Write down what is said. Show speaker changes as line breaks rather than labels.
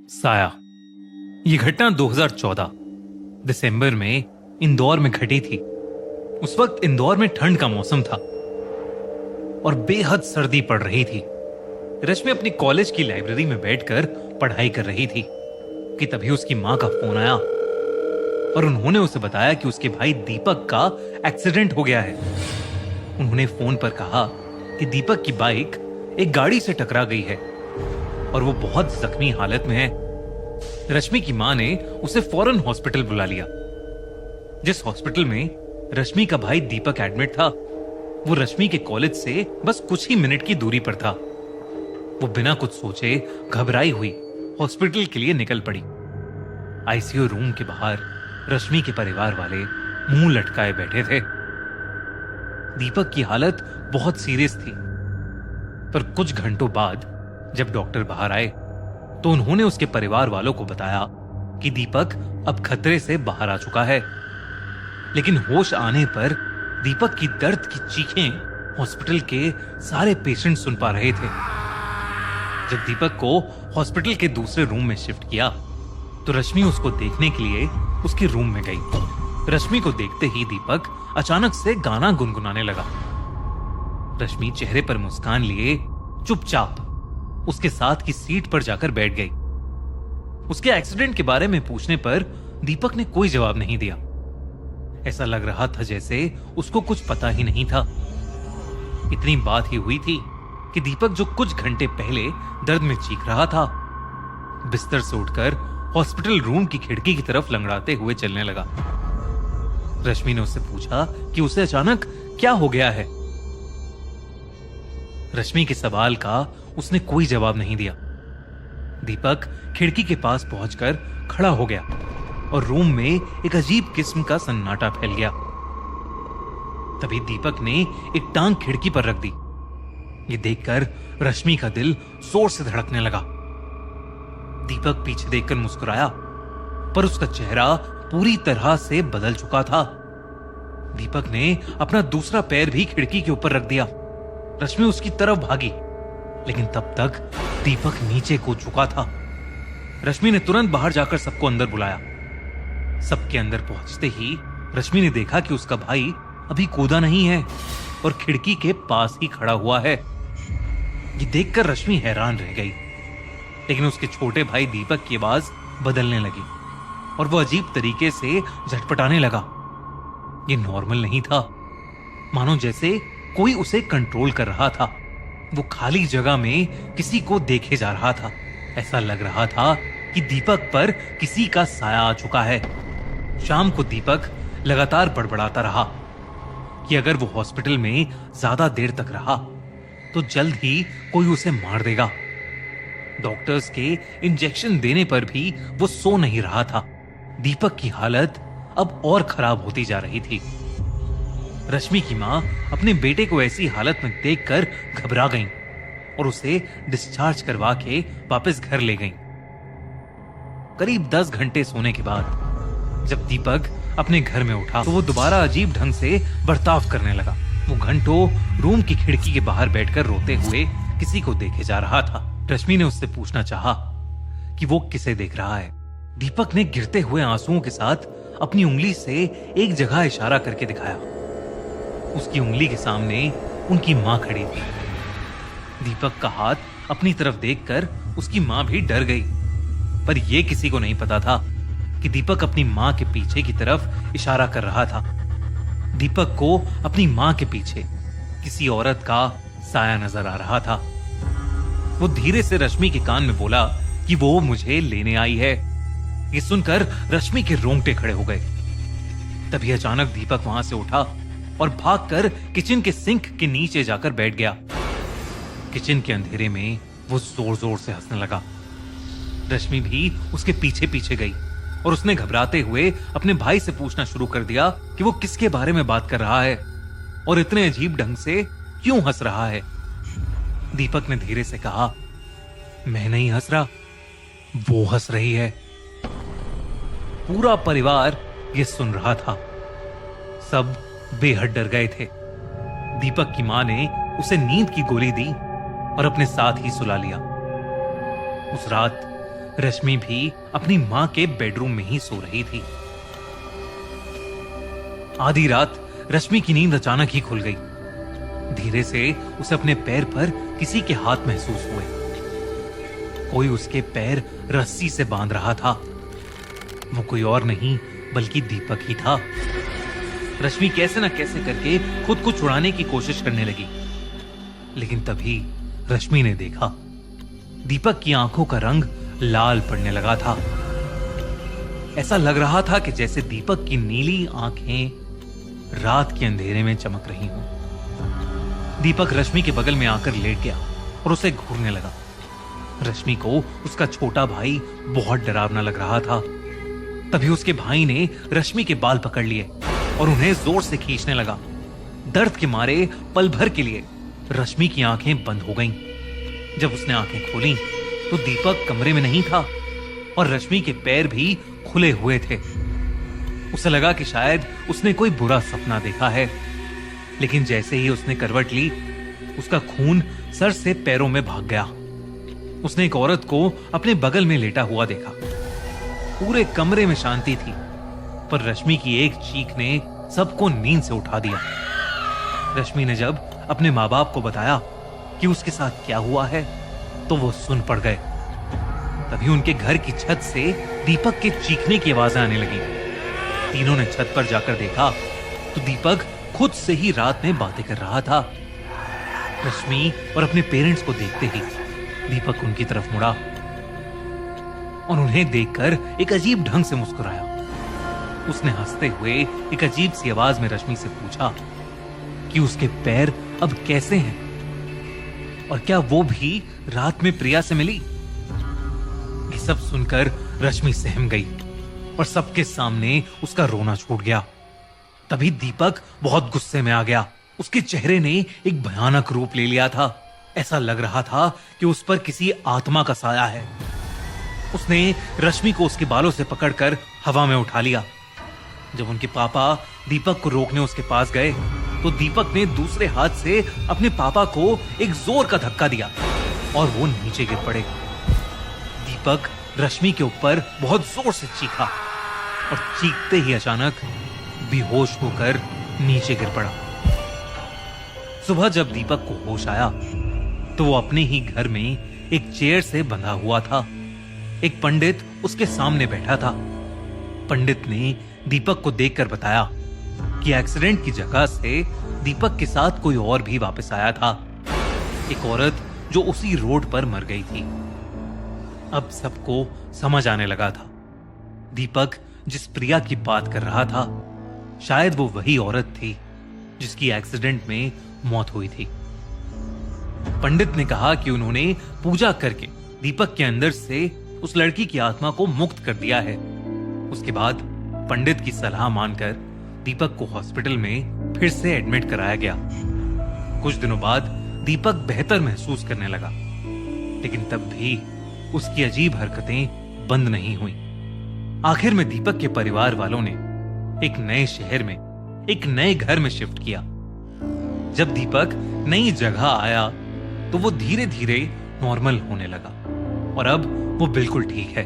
साया। ये घटना 2014 दिसंबर में इंदौर में घटी थी। उस वक्त इंदौर में ठंड का मौसम था और बेहद सर्दी पड़ रही थी। रश्मि अपनी कॉलेज की लाइब्रेरी में बैठकर पढ़ाई कर रही थी कि तभी उसकी मां का फोन आया और उन्होंने उसे बताया कि उसके भाई दीपक का एक्सीडेंट हो गया है। उन्होंने फोन पर कहा कि दीपक की बाइक एक गाड़ी से टकरा गई है और वो बहुत जख्मी हालत में है। रश्मि की मां ने उसे फौरन हॉस्पिटल बुला लिया। जिस हॉस्पिटल में रश्मि का भाई दीपक एडमिट था, वो रश्मि के कॉलेज से बस कुछ ही मिनट की दूरी पर था। वो बिना कुछ सोचे घबराई हुई हॉस्पिटल के लिए निकल पड़ी। आईसीयू रूम के बाहर रश्मि के परिवार वाले मुंह लटकाए बैठे थे। दीपक की हालत बहुत सीरियस थी, पर कुछ घंटों बाद जब डॉक्टर बाहर आए तो उन्होंने उसके परिवार वालों को बताया कि दीपक अब खतरे से बाहर आ चुका है। लेकिन होश आने पर दीपक की दर्द की चीखें हॉस्पिटल के सारे पेशेंट सुन पा रहे थे। जब दीपक को हॉस्पिटल के दूसरे रूम में शिफ्ट किया तो रश्मि उसको देखने के लिए उसके रूम में गई। रश्मि को देखते ही दीपक अचानक से गाना गुनगुनाने लगा। रश्मि चेहरे पर मुस्कान लिए चुपचाप उसके साथ की सीट पर जाकर बैठ गई। उसके एक्सीडेंट के बारे में पूछने पर दीपक ने कोई जवाब नहीं दिया। ऐसा लग रहा था जैसे उसको कुछ पता ही नहीं था। इतनी बात ही हुई थी कि दीपक जो कुछ घंटे पहले दर्द में चीख रहा था, बिस्तर से उठकर हॉस्पिटल रूम की खिड़की की तरफ लंगड़ाते हुए चलने लगा। रश्मि ने उससे पूछा कि उसे अचानक क्या हो गया है। रश्मि के सवाल का उसने कोई जवाब नहीं दिया। दीपक खिड़की के पास पहुंचकर खड़ा हो गया और रूम में एक अजीब किस्म का सन्नाटा फैल गया। तभी दीपक ने एक टांग खिड़की पर रख दी। ये देखकर रश्मि का दिल जोर से धड़कने लगा। दीपक पीछे देखकर मुस्कुराया, पर उसका चेहरा पूरी तरह से बदल चुका था। दीपक ने अपना दूसरा पैर भी खिड़की के ऊपर रख दिया। रश्मि उसकी तरफ भागी, लेकिन तब तक दीपक नीचे कूद चुका था। रश्मि ने तुरंत बाहर जाकर सबको अंदर बुलाया। सबके अंदर पहुंचते ही रश्मि ने देखा कि उसका भाई अभी कूदा नहीं है और खिड़की के पास ही खड़ा हुआ है। ये देखकर रश्मि हैरान रह गई, लेकिन उसके छोटे भाई दीपक की आवाज बदलने लगी और वो अजीब तरीके से झटपटाने लगा। ये नॉर्मल नहीं था, मानो जैसे कोई उसे कंट्रोल कर रहा था। वो खाली जगह में किसी को देखे जा रहा था। ऐसा लग रहा था कि दीपक पर किसी का साया आ चुका है। शाम को दीपक लगातार बड़बड़ाता रहा कि अगर वो हॉस्पिटल में ज्यादा देर तक रहा तो जल्द ही कोई उसे मार देगा। डॉक्टर्स के इंजेक्शन देने पर भी वो सो नहीं रहा था। दीपक की हालत अब और खराब होती जा रही थी। रश्मि की मां अपने बेटे को ऐसी हालत में देखकर घबरा गईं और उसे डिस्चार्ज करवा के वापस घर ले गईं। करीब 10 घंटे सोने के बाद जब दीपक अपने घर में उठा तो वो दोबारा अजीब ढंग से बर्ताव करने लगा। वो घंटों रूम की खिड़की के बाहर बैठकर रोते हुए किसी को देखे जा रहा था। रश्मि ने उससे पूछना चाहा कि वो किसे देख रहा है। दीपक ने गिरते हुए आंसुओं के साथ अपनी उंगली से एक जगह इशारा करके दिखाया। उसकी उंगली के सामने उनकी मां खड़ी थी। दीपक का हाथ अपनी तरफ देखकर उसकी मां भी डर गई, पर यह किसी को नहीं पता था कि दीपक अपनी मां के पीछे की तरफ इशारा कर रहा था। दीपक को अपनी मां के पीछे किसी औरत का साया नजर आ रहा था। वो धीरे से रश्मि के कान में बोला कि वो मुझे लेने आई है। ये सुनकर रश्मि के रोंगटे खड़े हो गए। तभी अचानक दीपक वहां से उठा और भागकर किचन के सिंक के नीचे जाकर बैठ गया। किचन के अंधेरे में वो जोर जोर से हंसने लगा। रश्मि भी उसके पीछे पीछे गई और उसने घबराते हुए अपने भाई से पूछना शुरू कर दिया कि वो किसके बारे में बात कर रहा है और इतने अजीब ढंग से क्यों हंस रहा है। दीपक ने धीरे से कहा, मैं नहीं हंस रहा, वो हंस रही है। पूरा परिवार ये सुन रहा था। सब बेहद डर गए थे। दीपक की मां ने उसे नींद की गोली दी और अपने साथ ही सुला लिया। उस रात रश्मि भी अपनी मां के बेडरूम में ही सो रही थी। आधी रात रश्मि की नींद अचानक ही खुल गई। धीरे से उसे अपने पैर पर किसी के हाथ महसूस हुए। कोई उसके पैर रस्सी से बांध रहा था। वो कोई और नहीं बल्कि दीपक ही था। रश्मि कैसे ना कैसे करके खुद को छुड़ाने की कोशिश करने लगी, लेकिन तभी रश्मि ने देखा दीपक की आंखों का रंग लाल पड़ने लगा था। ऐसा लग रहा था कि जैसे दीपक की नीली आंखें रात के अंधेरे में चमक रही हों। दीपक रश्मि के बगल में आकर लेट गया और उसे घूरने लगा। रश्मि को उसका छोटा भाई बहुत डरावना लग रहा था। तभी उसके भाई ने रश्मि के बाल पकड़ लिए और उन्हें जोर से खींचने लगा। दर्द के मारे पल भर के लिए रश्मि की आंखें बंद हो गईं। जब उसने आंखें खोली तो दीपक कमरे में नहीं था और रश्मि के पैर भी खुले हुए थे। उसे लगा कि शायद उसने कोई बुरा सपना देखा है, लेकिन जैसे ही उसने करवट ली, उसका खून सर से पैरों में भाग गया। उसने एक औरत को अपने बगल में लेटा हुआ देखा। पूरे कमरे में शांति थी, पर रश्मि की एक चीख ने सबको नींद से उठा दिया। रश्मि ने जब अपने माँ बाप को बताया कि उसके साथ क्या हुआ है, तो वो सुन पड़ गए। तभी उनके घर की छत से दीपक के चीखने की आवाजें आने लगी। तीनों ने छत पर जाकर देखा तो दीपक खुद से ही रात में बातें कर रहा था। रश्मि और अपने पेरेंट्स को देखते ही दीपक उनकी तरफ मुड़ा और उन्हें देखकर एक अजीब ढंग से मुस्कुराया। उसने हंसते हुए एक अजीब सी आवाज में रश्मि से पूछा कि उसके पैर अब कैसे हैं और क्या वो भी रात में प्रिया से मिली। ये सब सुनकर रश्मि सहम गई और सबके सामने उसका रोना छूट गया। तभी दीपक बहुत गुस्से में आ गया। उसके चेहरे ने एक भयानक रूप ले लिया था। ऐसा लग रहा था कि उस पर किसी आत्मा का साया है। उसने रश्मि को उसके बालों से पकड़कर हवा में उठा लिया। जब उनके पापा दीपक को रोकने उसके पास गए तो दीपक ने दूसरे हाथ से अपने पापा को एक जोर का धक्का दिया और वो नीचे गिर पड़े। दीपक रश्मि के ऊपर बहुत जोर से चीखा और चीखते ही अचानक बेहोश होकर नीचे गिर पड़ा। सुबह जब दीपक को होश आया तो वो अपने ही घर में एक चेयर से बंधा हुआ था। एक पंडित उसके सामने बैठा था। पंडित ने दीपक को देखकर बताया कि एक्सीडेंट की जगह से दीपक के साथ कोई और भी वापस आया था, एक औरत जो उसी रोड पर मर गई थी। अब सबको समझ आने लगा था। दीपक जिस प्रिया की बात कर रहा था, शायद वो वही औरत थी जिसकी एक्सीडेंट में मौत हुई थी। पंडित ने कहा कि उन्होंने पूजा करके दीपक के अंदर से उस लड़की की आत्मा को मुक्त कर दिया है। उसके बाद पंडित की सलाह मानकर दीपक को हॉस्पिटल में फिर से एडमिट कराया गया। कुछ दिनों बाद दीपक बेहतर महसूस करने लगा, लेकिन तब भी उसकी अजीब हरकतें बंद नहीं हुई। आखिर में दीपक के परिवार वालों ने एक नए शहर में एक नए घर में शिफ्ट किया। जब दीपक नई जगह आया तो वो धीरे धीरे नॉर्मल होने लगा और अब वो बिल्कुल ठीक है।